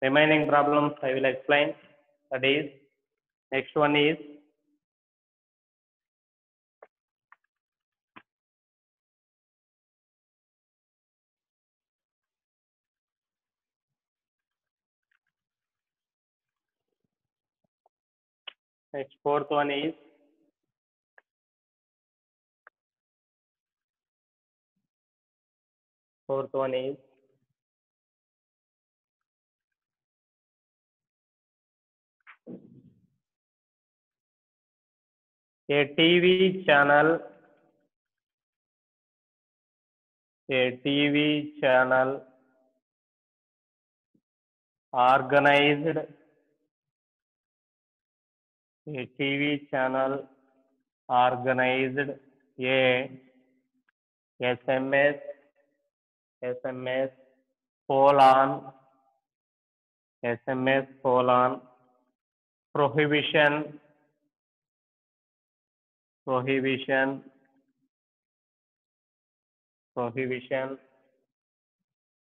Remaining problems I will explain. That is, next one is next fourth one is a TV channel organized a SMS colon prohibition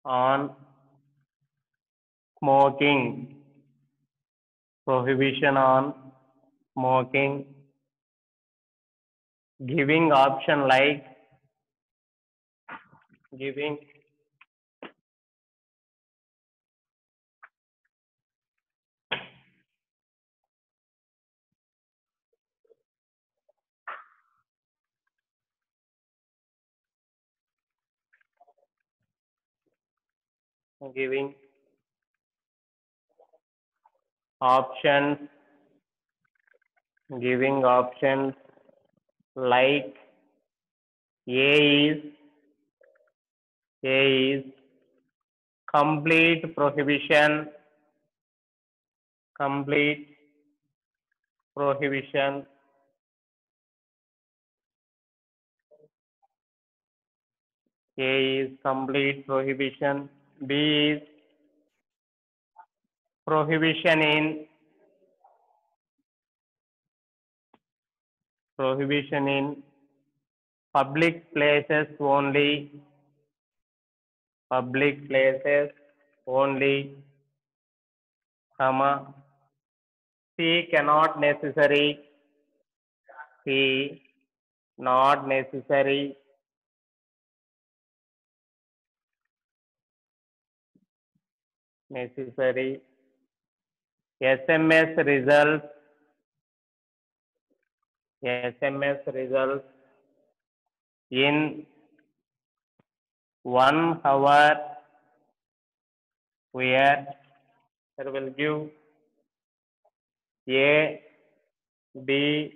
on smoking, giving option like giving options like A is complete prohibition, B is prohibition in public places only, comma, C cannot necessary, SMS results in 1 hour where there will give A, B,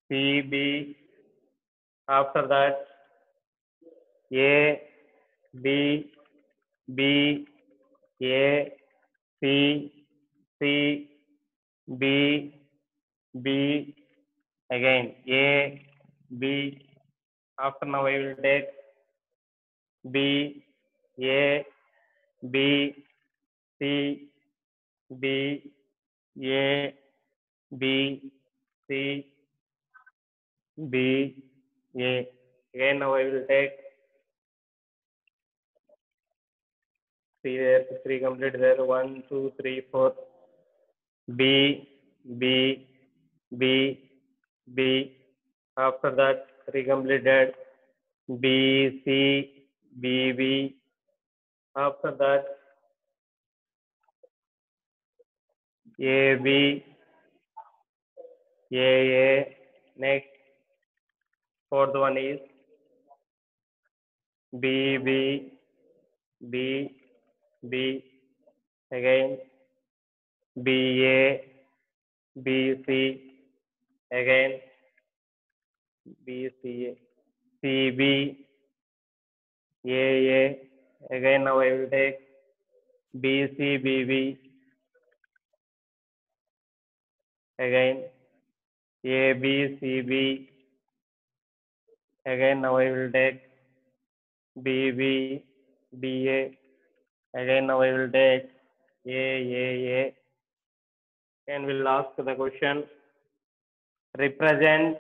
C, B. After that, A, B, A, C, B, again A, B. After now I will take B, A, B, C, B, A, B, C, B, A. Again now I will take three complete there. 1, 2, 3, 4. B, B, B, B. After that, 3 completed. B, C, B, B. After that, A, B, A. Next, fourth one is B, B, B, B. Again, B, A, B, C. Again, B, C, C, B, A. Again, now I will take B, C, B, B. Again, A, B, C, B. Again, now I will take B, B, B, A. Again, now I will take A. And we'll ask the question, represent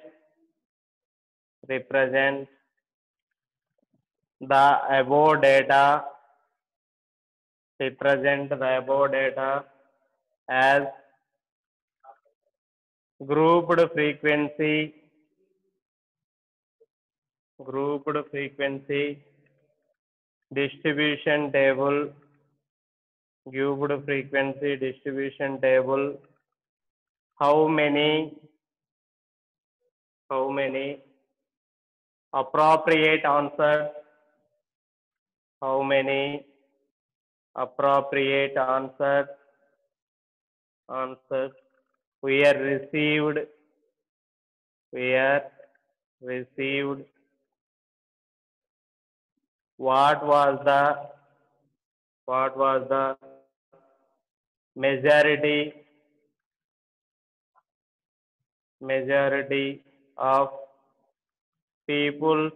the above data represent the above data as grouped frequency distribution table, grouped frequency distribution table. How many appropriate answers, how many appropriate answers were received, what was the majority of people's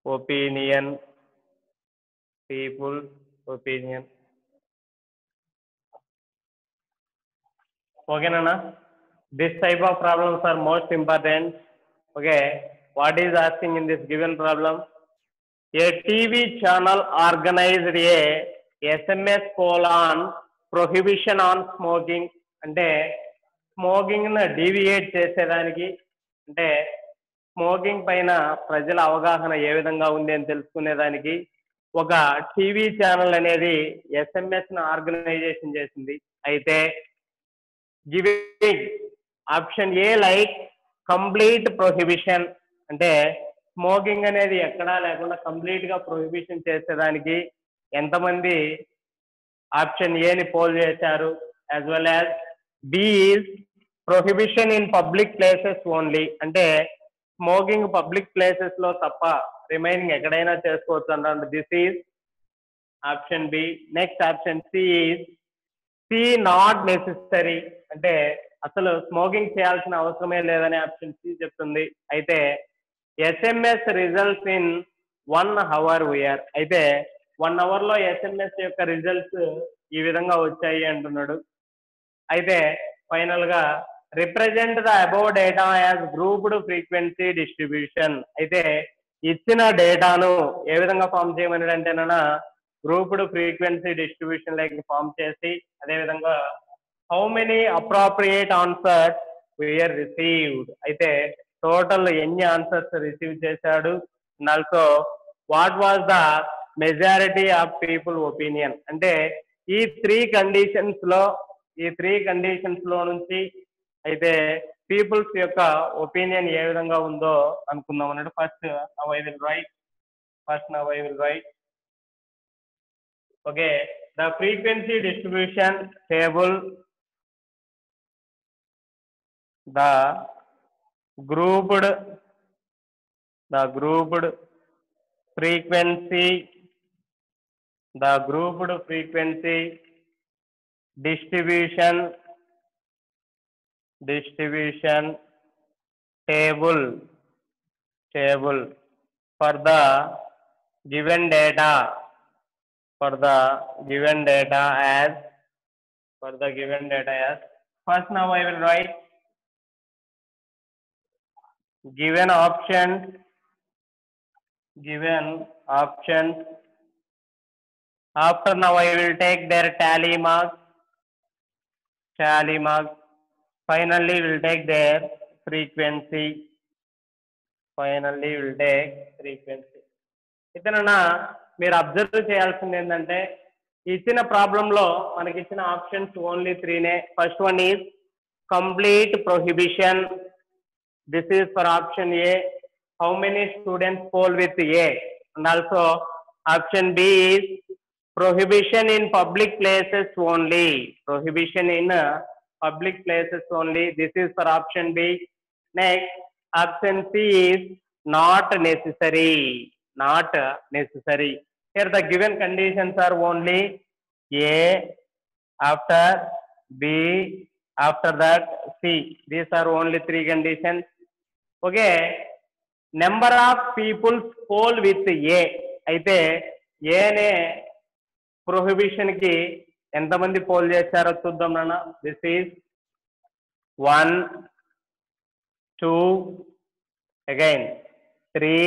opinion. Okay, Nana? This type of problems are most important. Okay, what is asking in this given problem? A TV channel organized a SMS call on prohibition on smoking. అంటే smoking deviate చేసేదానికి, అంటే smoking పైన ప్రజల అవగాహన ఏ విధంగా ఉంది అని తెలుసుకునేదానికి ఒక టీవీ ఛానల్ అనేది ఎస్ఎంఎస్ ను ఆర్గనైజేషన్ చేసింది. అయితే giving option A like complete prohibition, అంటే స్మోకింగ్ అనేది ఎక్కడా లేకుండా కంప్లీట్ గా ప్రొహిబిషన్ చేసేదానికి ఎంతమంది ఆప్షన్ ఏని పోల్ చేశారు, as well as b is prohibition in public places only, అంటే స్మోకింగ్ పబ్లిక్ ప్లేసెస్ లో తప్ప రిమైనింగ్ ఎక్కడైనా చేసుకోవచ్చు అన్నారు. This is option b. Next option c is c not necessary, అంటే అసలు స్మోకింగ్ చేయాల్సిన అవసరమే లేదని ఆప్షన్ సి చెప్తుంది. అయితే ఎస్ఎంఎస్ రిజల్ట్స్ ఇన్ 1 hour వీఆర్, అయితే 1 hour లో ఎస్ఎంఎస్ యొక్క రిజల్ట్స్ ఈ విధంగా వచ్చాయి అంటున్నాడు. అయితే ఫైనల్ గా represent the above data as grouped frequency distribution, అయితే ఇచ్చిన డేటాను ఏ విధంగా ఫామ్ చేయమని అంటేనా grouped frequency distribution like form చేసి, అదేవిధంగా how many appropriate answers were received, అయితే టోటల్ ఎన్ని ఆన్సర్స్ రిసీవ్ చేశాడు, and also what was the majority of people opinion, అంటే ఈ త్రీ కండిషన్స్ లో నుంచి అయితే పీపుల్స్ యొక్క ఒపీనియన్ ఏ విధంగా ఉందో అనుకుందాం అన్నట్టు. First now I will write okay the frequency distribution table, the grouped frequency distribution table for the given data as first now I will write given options. After now I will take their tally marks. Finally will take their frequency. ఇతనన్నా మీరు observe చేయాల్సింది ఏంటంటే ఇచ్చిన ప్రాబ్లంలో మనకి ఇచ్చిన options only 3నే. First one is complete prohibition, this is for option A. How many students poll with A? And also option B is prohibition in public places only. This is for option B. Next, option C is not necessary. Here the given conditions are only A, after B, after that C. These are only 3 conditions. Okay, number of peoples poll with a, అయితే ఏనే prohibition కి ఎంతమంది poll చేశారో చూద్దాం నాన్న. This is 1 2 again 3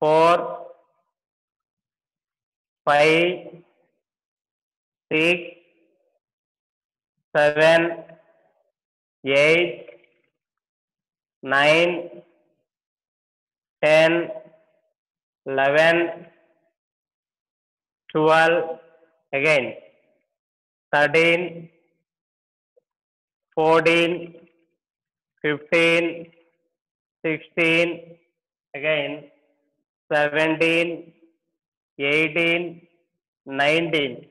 4 5, 6, 7, 8, 9, 10, 11, 12, again 13, 14, 15, 16, again 17, 18, 19.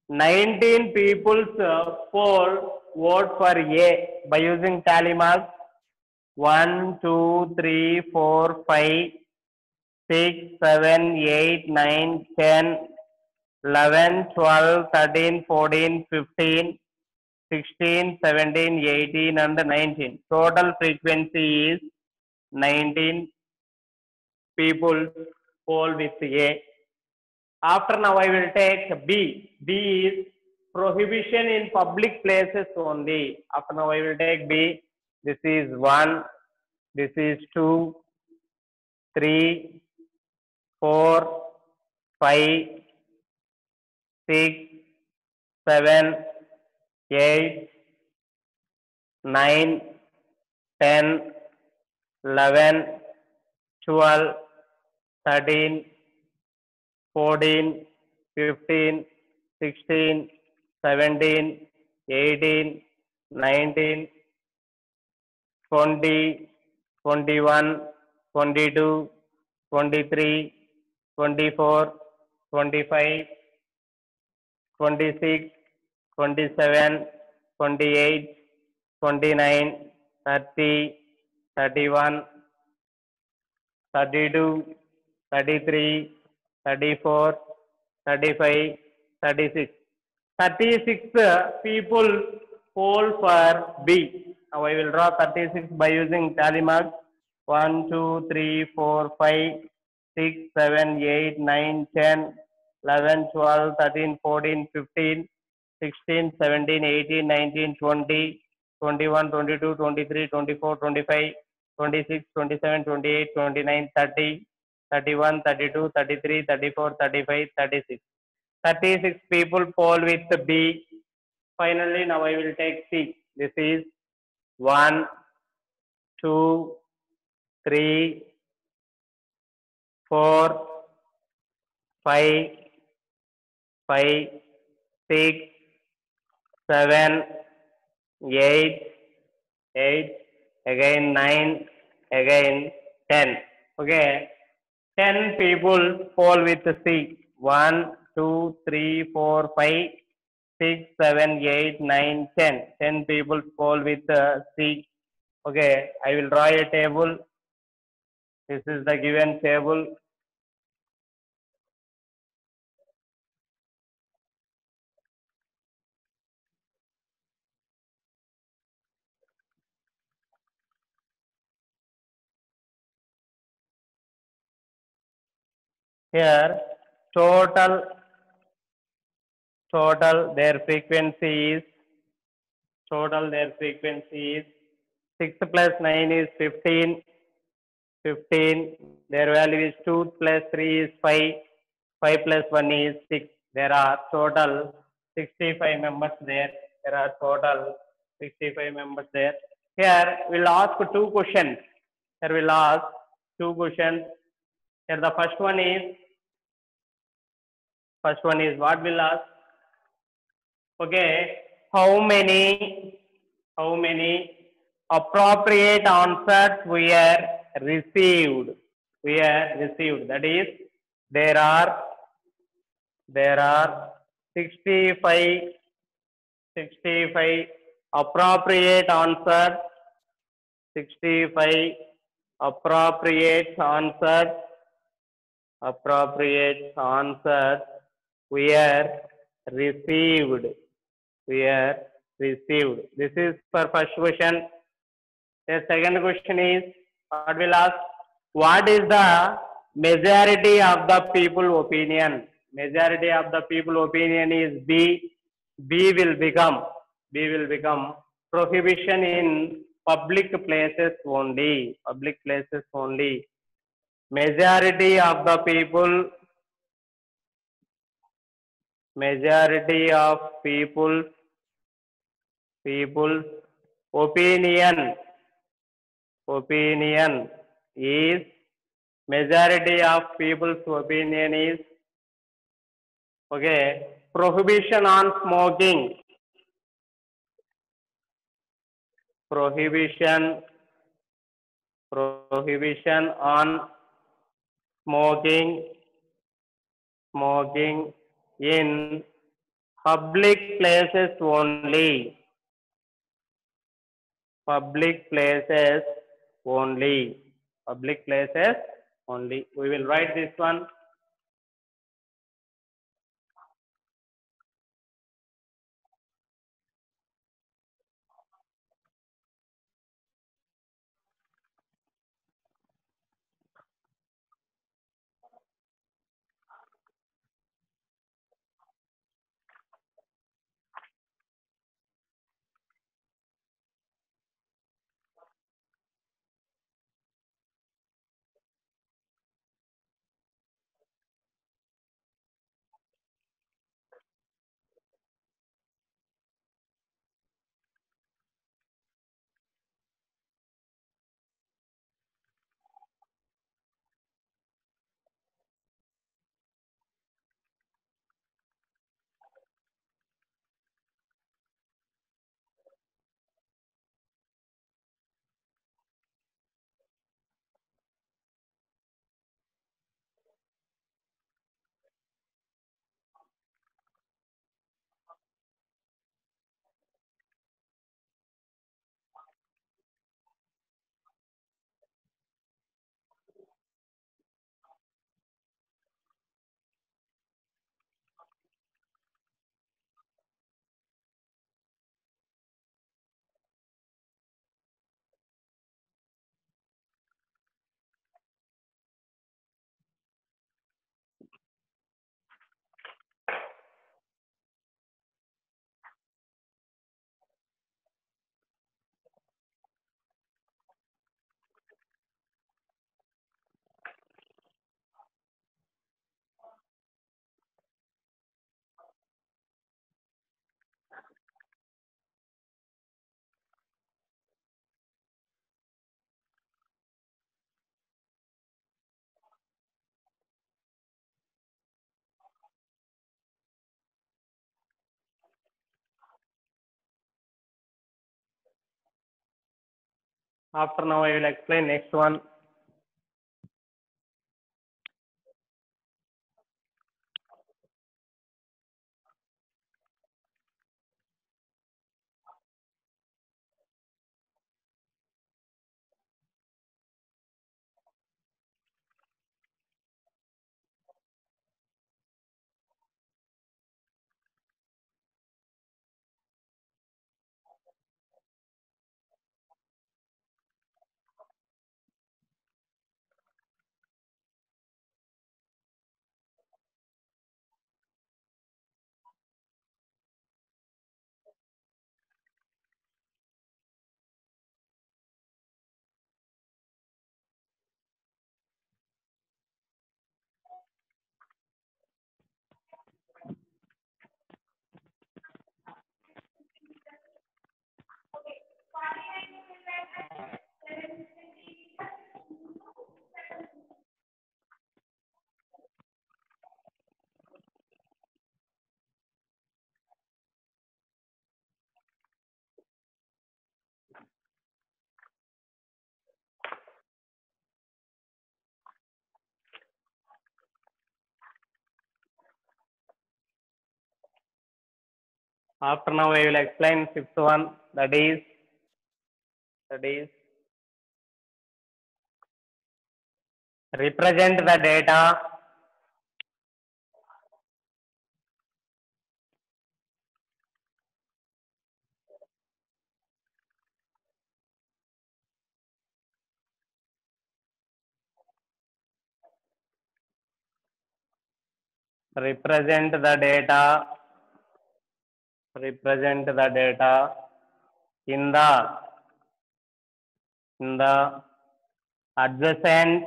19 people's poll vote for A by using tally marks 1, 2, 3, 4, 5, 6, 7, 8, 9, 10, 11, 12, 13, 14, 15, 16, 17, 18 and 19. Total frequency is 19 people poll with A. After now I will take B. B is prohibition in public places only. After now I will take B. This is 1, this is 2, 3, 4, 5, 6, 7, 8, 9, 10, 11, 12, 13, 14, 15, 16, 17, 18, 19, 20, 21, 22, 23, 24, 25, 26, 27, 28, 29, 30, 31, 32, 33, 34, 35, 36. 36 people poll for B. Now I will draw 36 by using tally marks 1, 2, 3, 4, 5, 6, 7, 8, 9, 10, 11, 12, 13, 14, 15, 16, 17, 18, 19, 20, 21, 22, 23, 24, 25, 26, 27, 28, 29, 30, 31, 32, 33, 34, 35, 36. 36 people poll with B. Finally, now I will take C. This is 1, 2, 3, 4, 5, 5, 6, 7, 8, 8, again 9, again 10. Okay, 10 people poll with C. 1, 2, 3, 4, 5, 6, 7, 8, 9, 10. 10 people poll with C. Okay, I will draw a table. This is the given table. Here, total their frequency is 6 plus 9 is 15, 15. Their value is 2 plus 3 is 5, 5 plus 1 is 6. There are total 65 members there. There are total 65 members there. Here we'll ask two questions. Here we'll ask two questions. Here the first one is what we'll ask? Okay, how many appropriate answers were received? That is, there are 65 appropriate answers. 65 appropriate answers were received. This is for first question. The second question is, what will ask? What is the majority of the people opinion? Majority of the people opinion is B. B will become prohibition in public places only. Majority of the people majority of people's opinion is majority of people's opinion is okay. Prohibition on smoking. Prohibition on smoking in public places only. Public places only. Public places only. We will write this one. After now, I will explain next one. After now, I will explain fifth one. That is represent the data. Represent the data. Represent the data in the adjacent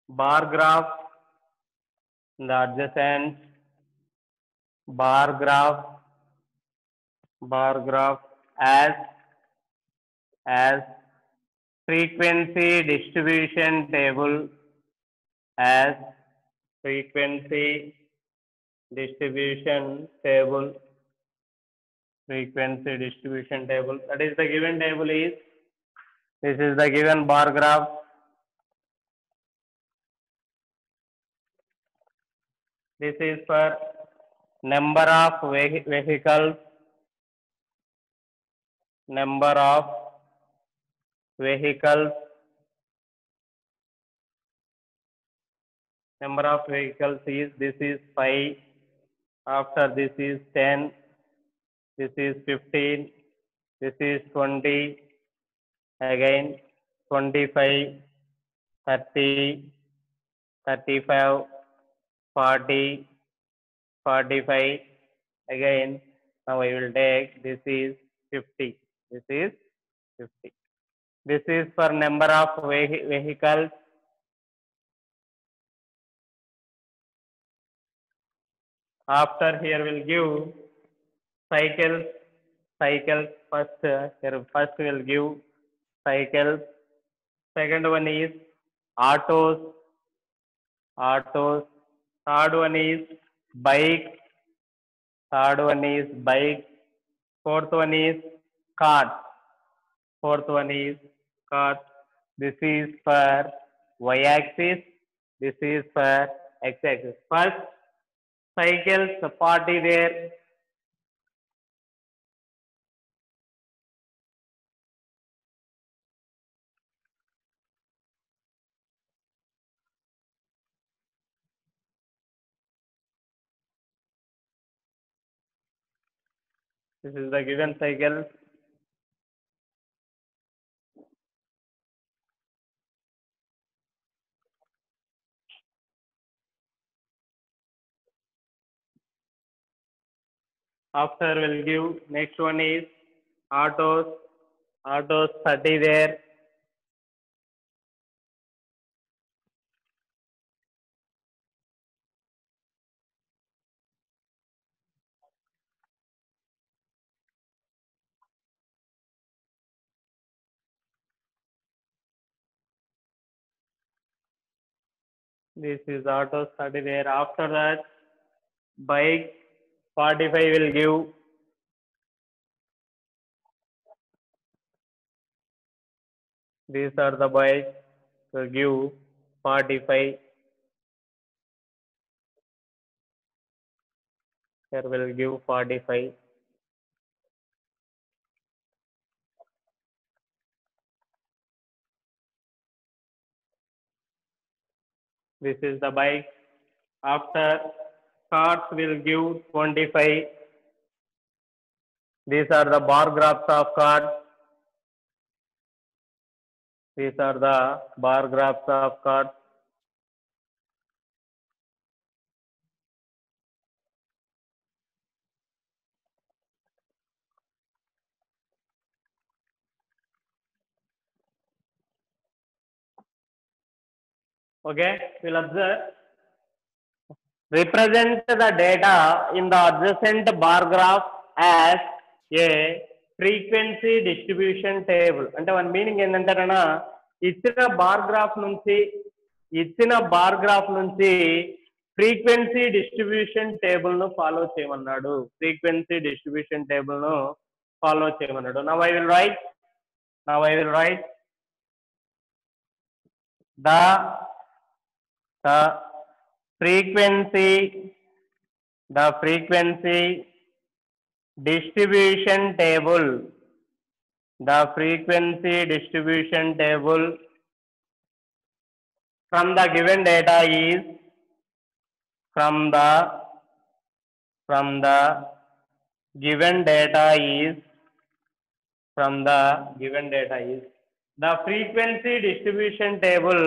bar graph the adjacent bar graph as frequency distribution table, as frequency distribution table, that is the given table is, this is the given bar graph. This is for number of vehicles, number of vehicles is, this is 5, after this is 10, this is 15, this is 20, again 25, 30, 35, 40, 45, again now I will take, this is 50, this is 50. This is for number of vehicles. After here we'll give cycles. First we'll give cycles. Second one is autos. Third one is bike. Fourth one is cart. This is for y-axis. This is for x-axis. First, cycles, 40 there. This is the given cycle. After we'll give, next one is autos. 30 there. This is autos 30 there. After that, bike 45 will give. These are the bikes, will give 45. Here will give 45. This is the bike. After cars will give 25. These are the bar graphs of cars. Okay, we'll observe. Represent the data in the adjacent bar graph as a frequency distribution table. అంటే మన meaning ఏంటంటారన్నా, ఇచ్చిన bar graph నుంచి frequency distribution table ను follow చేయమన్నాడు. Now I will write the frequency distribution table. From the given data is, the frequency distribution table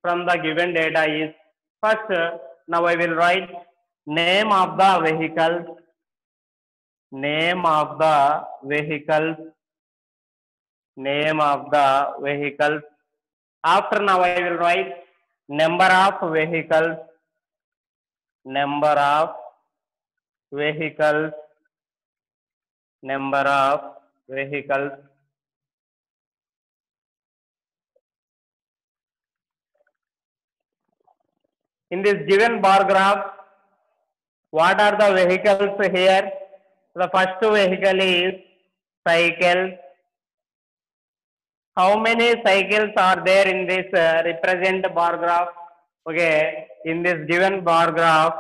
from the given data is, first now I will write name of the vehicles. After now I will write number of vehicles. number of vehicles, number of vehicles. In this given bar graph, what are the vehicles here? The first vehicle is cycle. How many cycles are there in this represent bar graph? Okay, in this given bar graph,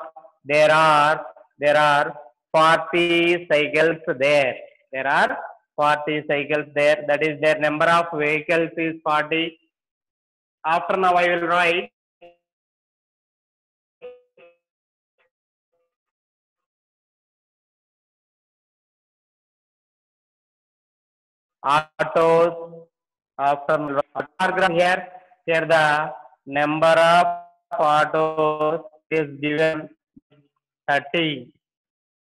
there are 40 cycles there. There are 40 cycles there. That is their number of vehicles is 40. After now, I will write autos. After paragraph here the number of autos is given 30.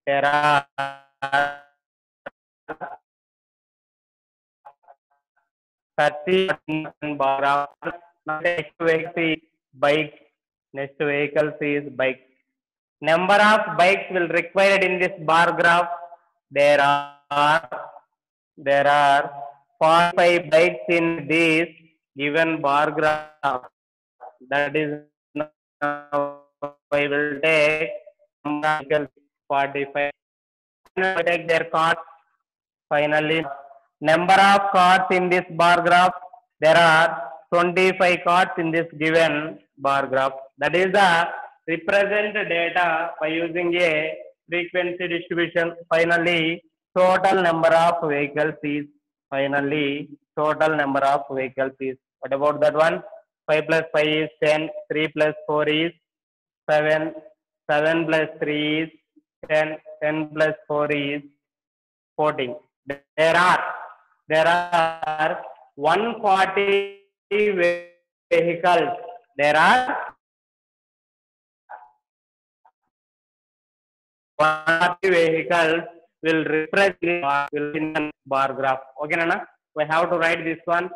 There are 30 paragraph. Next vehicle is bike. Next vehicle is bike. Number of bikes will required in this bar graph. There are 45 bikes in this given bar graph. That is now I will take 45. I take their cards. Finally, number of cards in this bar graph. There are 25 cards in this given bar graph. That is the represent data by using a frequency distribution. Finally, total number of vehicles is total number of vehicles is. What about that one? 5 plus 5 is 10. 3 plus 4 is 7. 7 plus 3 is 10. 10 plus 4 is 14. There are 140 vehicles. There are 140 vehicles will represent in bar graph. Okay, Nana? We have to write this one.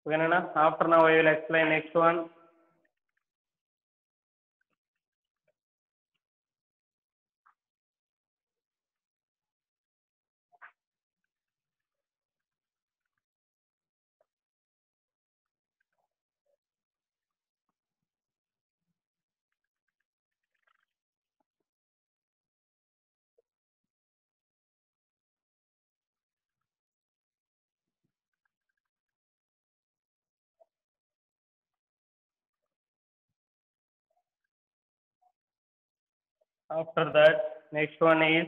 Okay, Nana? After now, I will explain next one. After that, next one is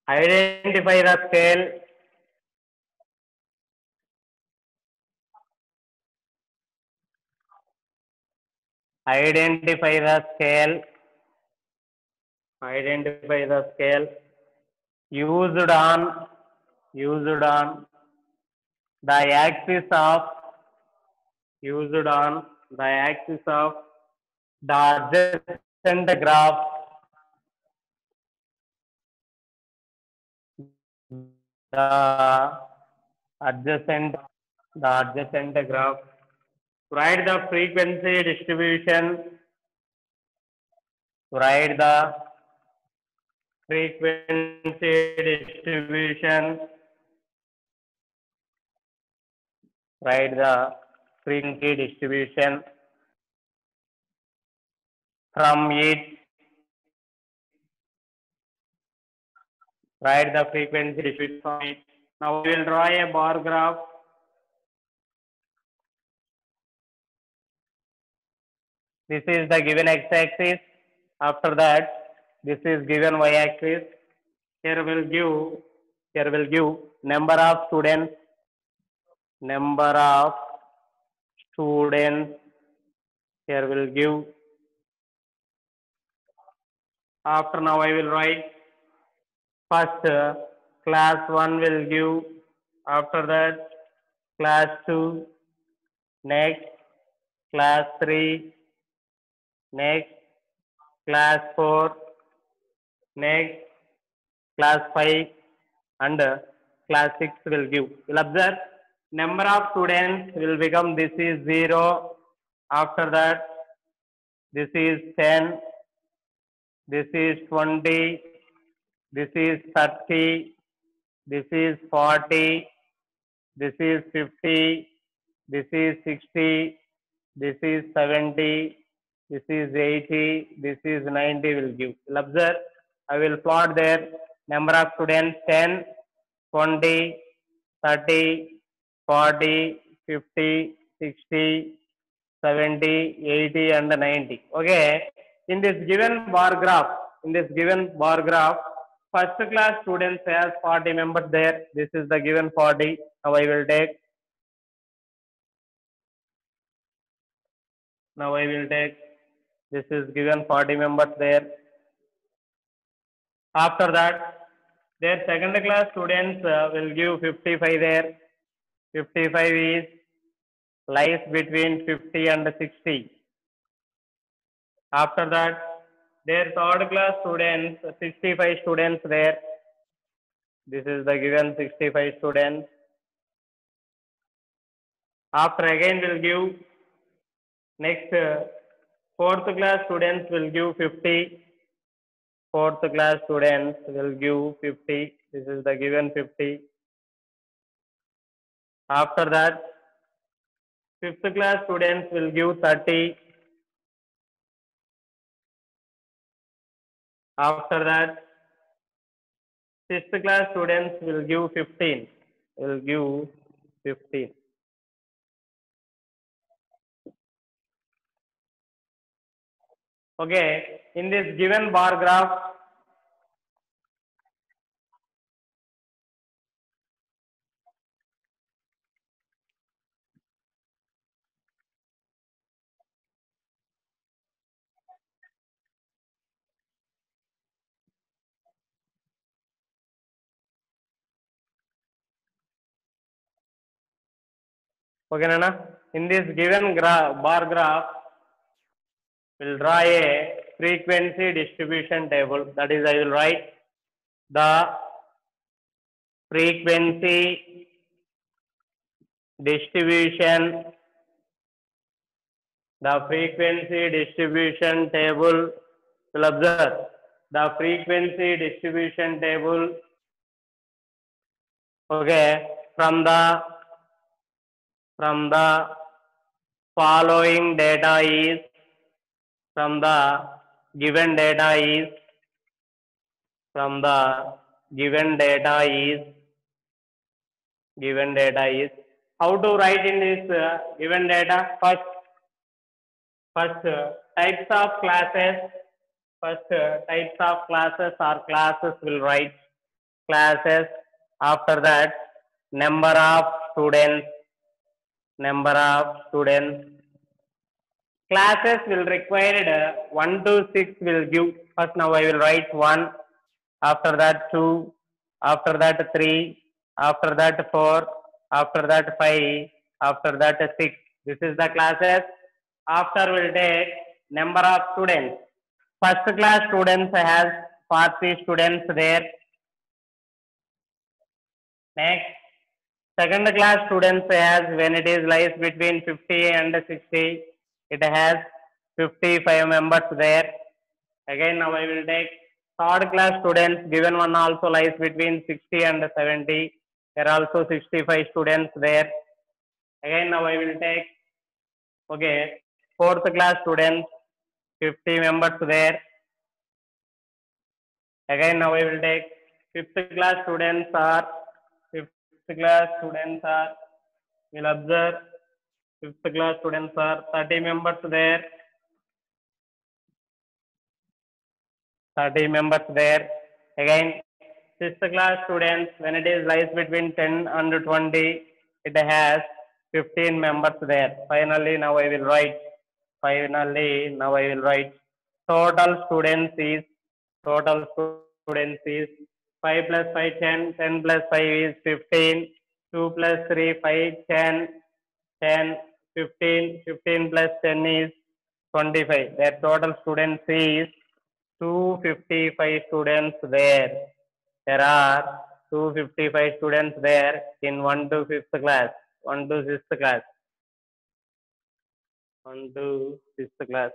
identify the scale. Identify the scale. Used on the axis of the adjacent graph. The adjacent graph. Write the frequency distribution. Write the frequency distribution. Write the frequency distribution from it. Write the frequency distribution from it. Now we will draw a bar graph. This is the given x-axis. After that, this is given y-axis. Here will give number of students, number of students. Here will give. After now, I will write first class 1 will give. After that, class 2. Next, class 3. Next, class 4. Next, class 5, and class 6 will give. You will observe number of students will become this is 0. After that, this is 10. This is 20. This is 30. This is 40. This is 50. This is 60. This is 70. This is 80. This is 90 will give. You will observe. I will plot there number of students 10, 20, 30, 40, 50, 60, 70, 80, and 90. Okay. In this given bar graph, first class students has 40 members there. This is the given 40. Now I will take. This is given 40 members there. After that, their second class students will give 55 there. 55 is lies between 50 and 60. After that, their third class students, 65 students there. This is the given 65 students. After again will give next fourth class students will give 50. Fourth class students will give 50. This is the given 50. After that, fifth class students will give 30. After that, sixth class students will give 15. Okay, in this given bar graph, okay, Nana? In this given bar graph, we'll draw a frequency distribution table. That is, I will write the frequency distribution. The frequency distribution table. Will observe the frequency distribution table. Okay, from the following data is, from the given data is, how to write in this given data? First types of classes. Will write classes. After that, number of students. Classes will require 1 to 6 will give. First now I will write 1. After that 2. After that 3. After that 4. After that 5. After that 6. This is the classes. After we'll take number of students. First class students has 40 students there. Next, second class students has, when it is lies between 50 and 60, it has 55 members there. Again now I will take third class students, given one also lies between 60 and 70. There are also 65 students there. Again now I will take, okay, fourth class students, 50 members there. Again now I will take fifth class students are, will observe fifth class students are 30 members there. 30 members there. Again, sixth class students, when it is lies between 10 and 20, it has 15 members there. Finally, now I will write. Total students is total students is 5 plus 5 10. 10 plus 5 is 15. 2 plus 3 5 10. 10 15. 15 plus 10 is 25. Their total students is 255 students there. There are 255 students there in 1 to 5th class. 1 to 6th class. 1 to 6th class.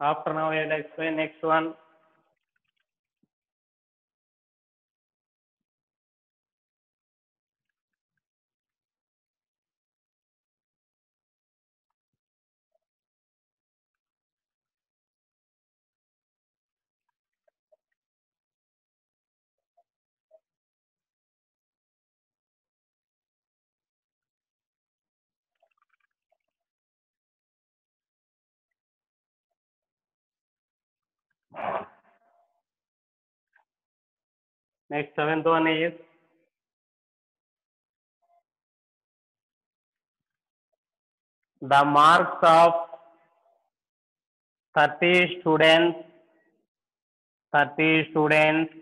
After now, I will explain next one. Next, seventh one is the marks of 30 students, 30 students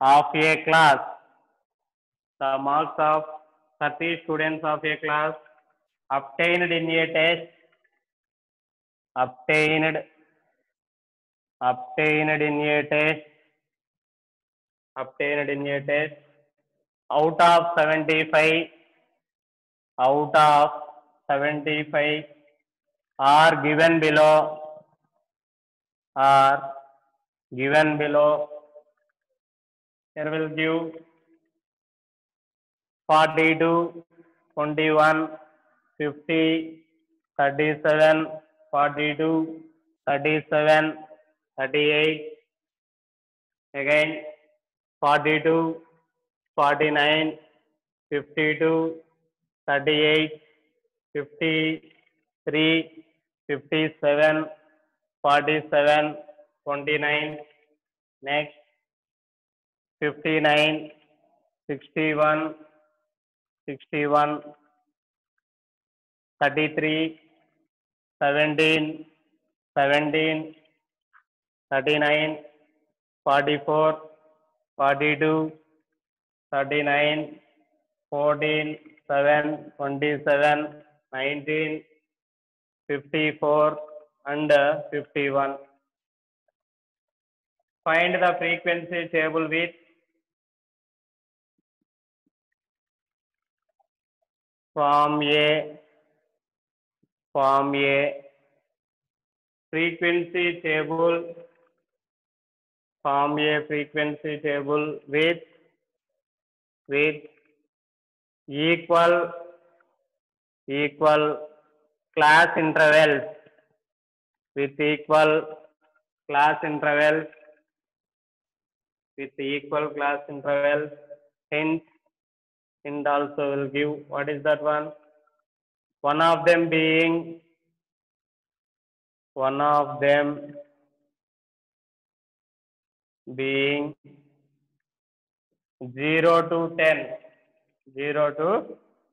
of a class. The marks of 30 students of a class obtained in a test, obtained, obtained in a test, obtained in a test, out of 75, out of 75 are given below, are given below. Here will give 42, 21, 50, 37, 42, 37, 38, again 42, 49, 52, 38, 53, 57, 47, 29, next 59, 61, 61, 33, 17, 17, 39, 44, 42, 39, 14, 7, 27, 19, 54, and 51. Find the frequency table with Form A, Form A, frequency table, Form A frequency table with with equal class intervals, with equal class intervals, hint also will give, what is that one? One of them being 0 to 10. 0 to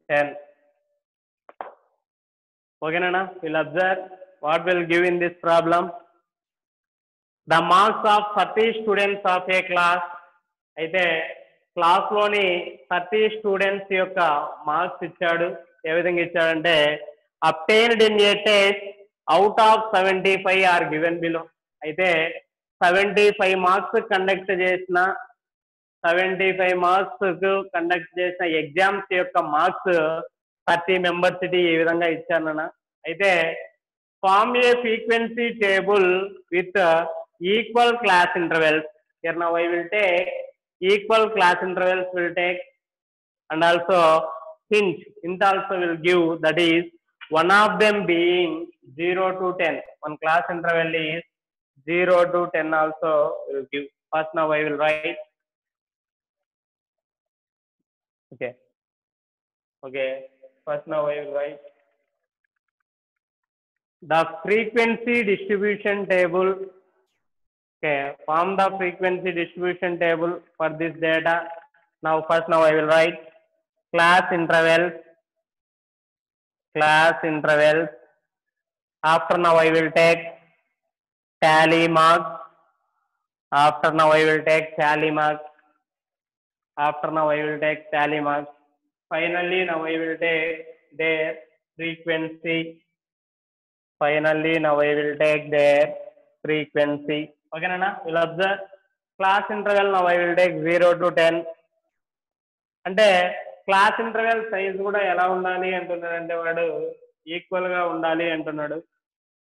10. Okay, Nana? We'll observe what will give in this problem. The marks of 30 students of a class. అయితే క్లాస్లోని 30 students యొక్క marks ఇచ్చాడు. ఏ విధంగా ఇచ్చాడంటే obtained in a test out of 75 are given below. అయితే 75 marks conduct చేసిన 75 marks conduct చేసిన exams యొక్క marks 30 members ఈ విధంగా ఇచ్చానన్న. అయితే form a frequency table with equal class intervals. Here now I will take equal class intervals will take, and also hint also will give, that is one of them being 0 to 10. One class interval is 0 to 10 also will give. First now I will write. Okay, first now I will write the frequency distribution table. Okay, form the frequency distribution table for this data. Now now I will write class intervals. After now I will take tally marks. After now I will take tally marks. Finally now I will take their frequency. Okay, Nana? We'll observe class interval. Now I will take 0 to 10. అంటే class interval size కూడా ఎలా ఉండాలి అంటున్నాడు అంటే వాడు equal గా ఉండాలి అంటున్నాడు.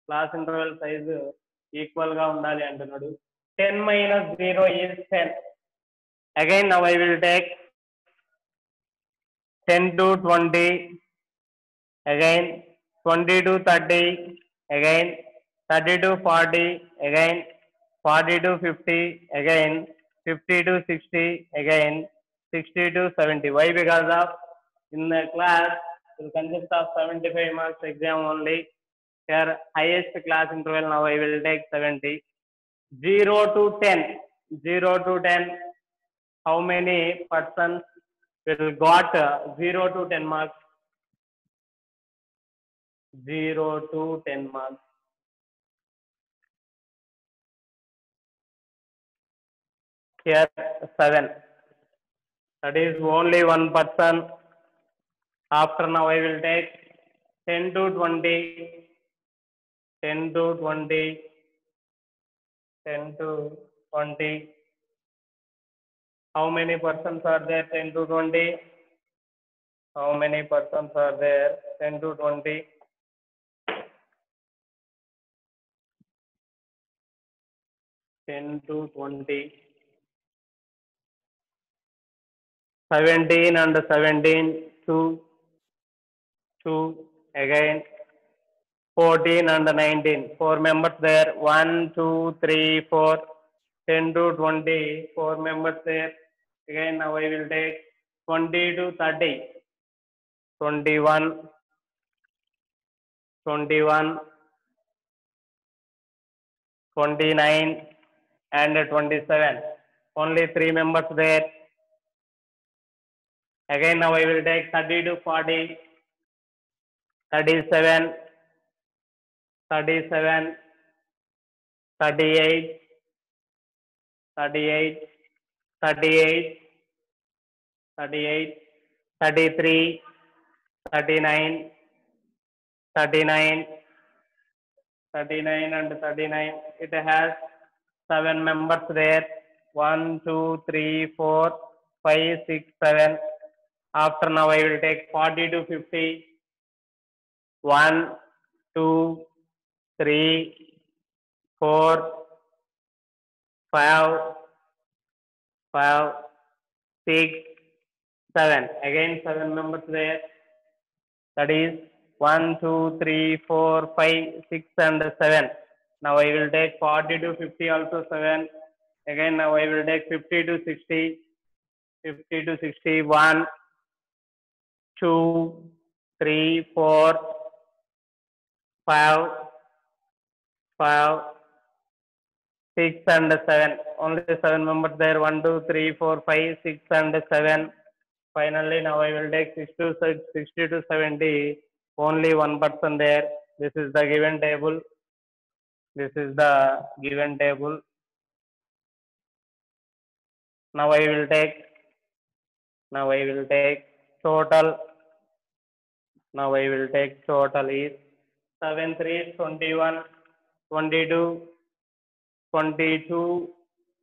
క్లాస్ ఇంటర్వెల్ సైజ్ ఈక్వల్ గా ఉండాలి అంటున్నాడు. 10 minus 0 is 10. Again now I will take 10 to 20, again 20 to 30, again 30 to 40, again 40 to 50, again 50 to 60, again 60 to 70. Why? Because of in the class will consist of 75 marks exam only. Here highest class interval now I will take 70. 0 to 10. How many persons will got 0 to 10 marks? 0 to 10 marks. Here 7. That is only one person. After now I will take 10 to 20. How many persons are there? 10 to 20. How many persons are there? 10 to 20. 10 to 20. 17 and 17, 2. Again 14 and 19, 4 members there. 1, 2, 3, 4. 10 to 20, 4 members there. Again now I will take 20 to 30. 21, 29 and 27. Only 3 members there. Again now I will take 30 to 40, 37, 38, 38, 33, 39 and 39. It has 7 members there. 1, 2, 3, 4, 5, 6, 7. After now I will take 40 to 50. 1, 2, 3, 4, 5, 6, 7. Again 7 members there. That is 1, 2, 3, 4, 5, 6 and 7. Now I will take 40 to 50 also 7. Again now I will take 50 to 60. 50 to 60. 1, 2, 3, 4, 5, 5, 6 and 7. Only 7 members there. 1, 2, 3, 4, 5, 6 and 7. Finally, now I will take 60 to 70. Only one person there. This is the given table. This is the given table. Now I will take. Now I will take total. Now I will take total is 7 3 21, 22, 22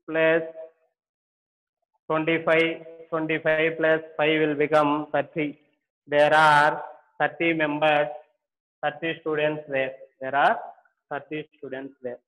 plus 25, 25 plus 5 will become 30. There are 30 members, 30 students there. There are 30 students there.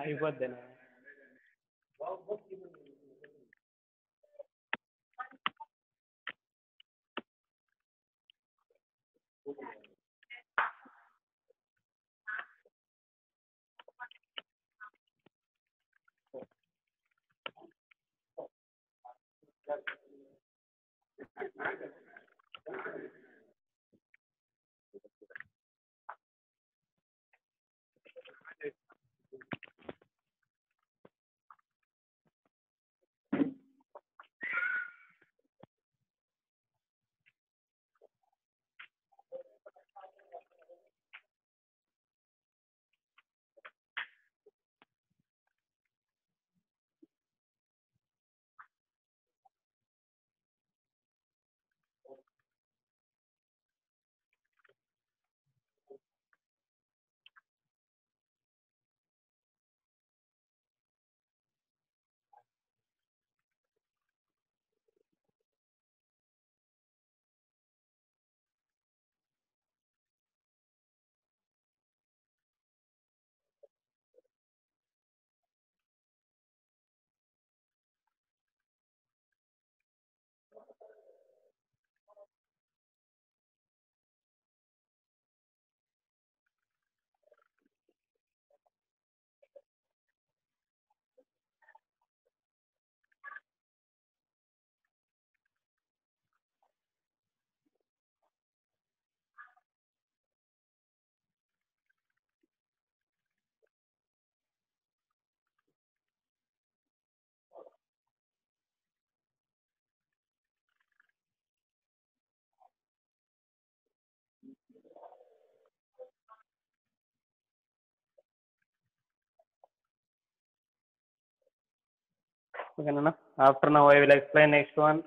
అయిపోద్దేనా ఓకేనా after now I will explain next one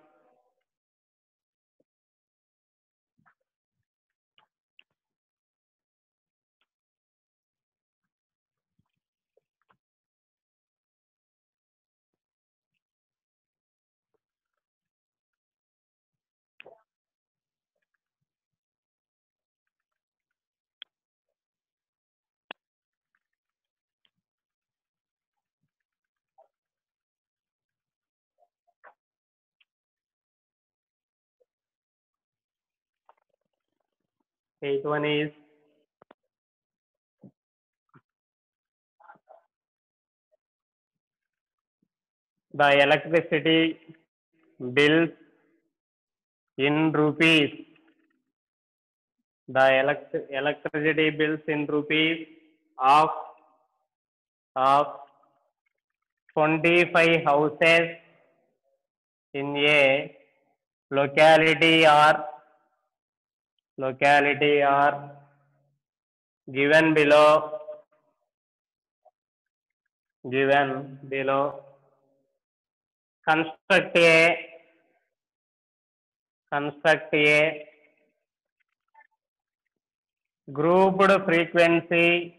8th one is the electricity bills in rupees. The electricity bills in rupees of 25 houses in a locality are given below. Construct a grouped frequency.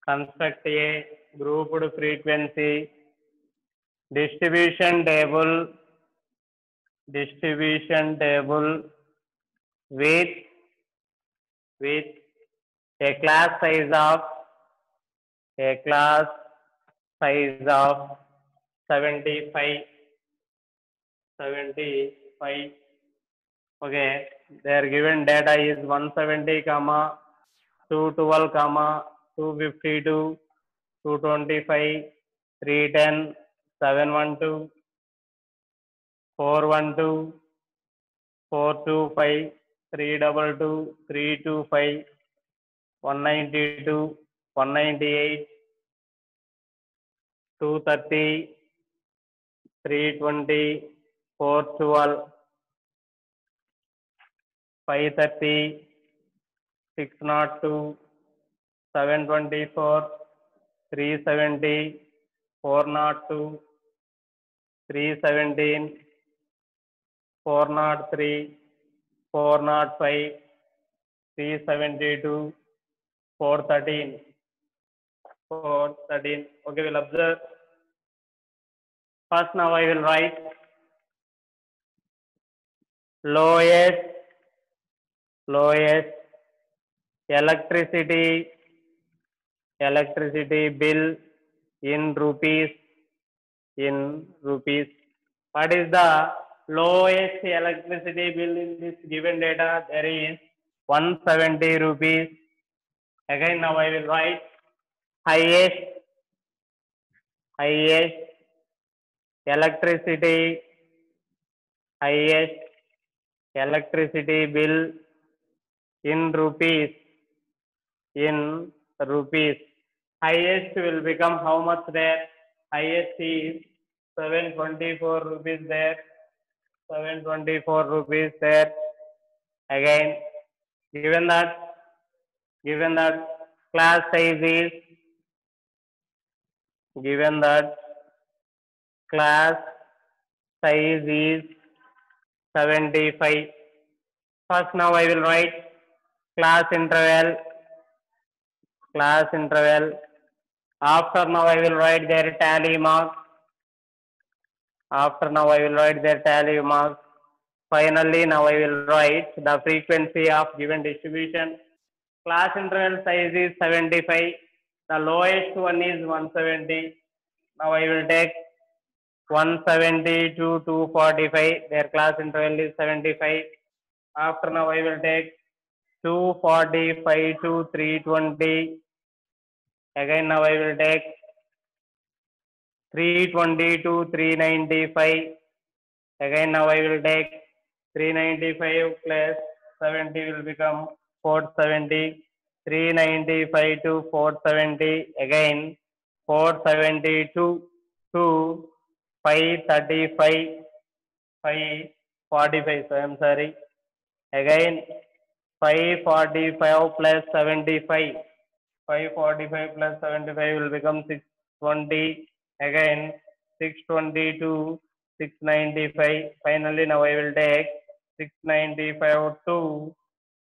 Construct a grouped frequency distribution table with a class size of 75. Okay, their given data is 170, 212, 252, 225, 310, 712, 412, 425, 322, 325, 192, 198, 230, 320, 412, 530, 602, 724, 370, 402, 317, 403, 405, 372, 413. Okay, we'll observe. First, now I will write lowest electricity bill in rupees. What is the lowest electricity bill in this given data? There is 170 rupees. Again, now I will write highest electricity bill in rupees. Highest will become how much there? Highest is 724 rupees there. 724 rupees there. Again, given that class size is 75. First, now I will write class interval. After now I will write their tally marks. Finally, now I will write the frequency of given distribution. Class interval size is 75. The lowest one is 170. Now I will take 170 to 245. Their class interval is 75. After now I will take 245 to 320. Again now I will take 320 to 395. Again now I will take 395 plus 70 will become 470. 395 to 470. Again 472 to 535. 545. So I am sorry. Again 545 plus 75. 545 plus 75 will become 620. Again 620 to 695. Finally, now I will take 695 to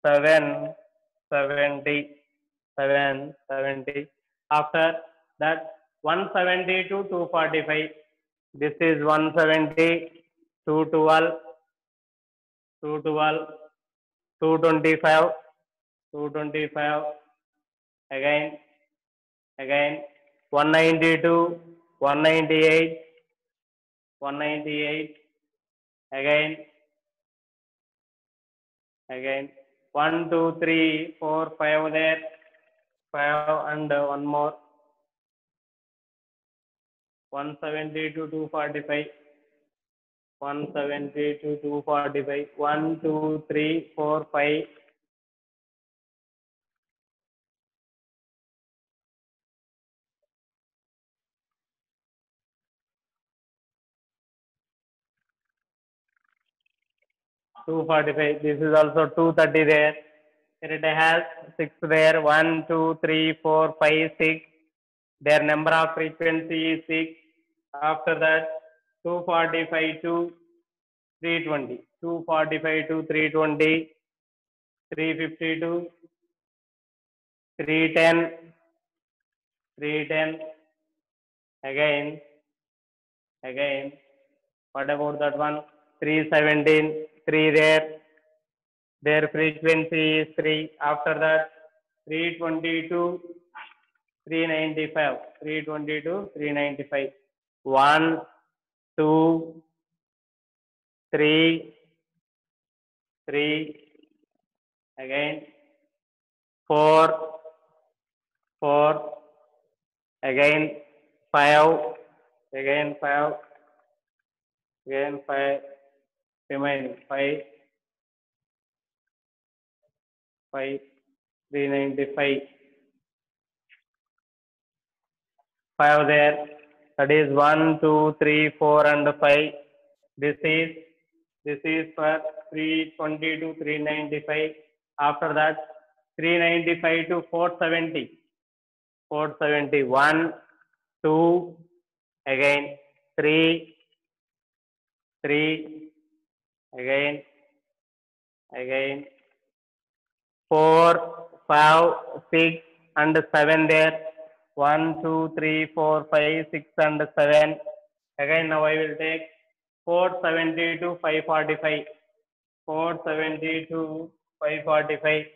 770. After that, 170 to 245. This is 170, 212, 225, 225. Again 192, 198, 198. Again 1, 2, 3, 4, 5 there. 5 and one more. 170 to 245. 170 to 245. 1, 2, 3, 4, 5. 245. This is also 230 there. Here it has 6 there. 1, 2, 3, 4, 5, 6. Their number of frequency is 6. After that, 245 to 320. 245 to 320. 350 to 310. 310. Again. What about that one? 317. 3 there. Their frequency is 3. After that, 322, 395. 322, 395. 1, 2, 3, 3. Again. 4, 4. Again. 5. Again 5. Again 5. Remaining 5. 5. 395. 5 there. That is 1, 2, 3, 4, and 5. This is for 320 to 395. After that, 395 to 470. 470. 1, 2, again 3, 3, again 4, 5, 6, and 7 there. 1, 2, 3, 4, 5, 6, and 7. Again, now I will take 470 to 545. 470 to 545.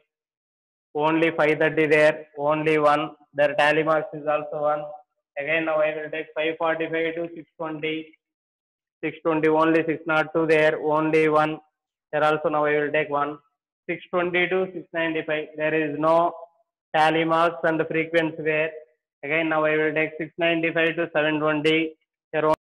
Only 530 there. Only 1. Their tally marks is also 1. Again, now I will take 545 to 620. 620, only 602 there. Only 1. There also now I will take 1. 620 to 695. There is no tally marks and the frequency there. Again, now I will take 695 to 720. There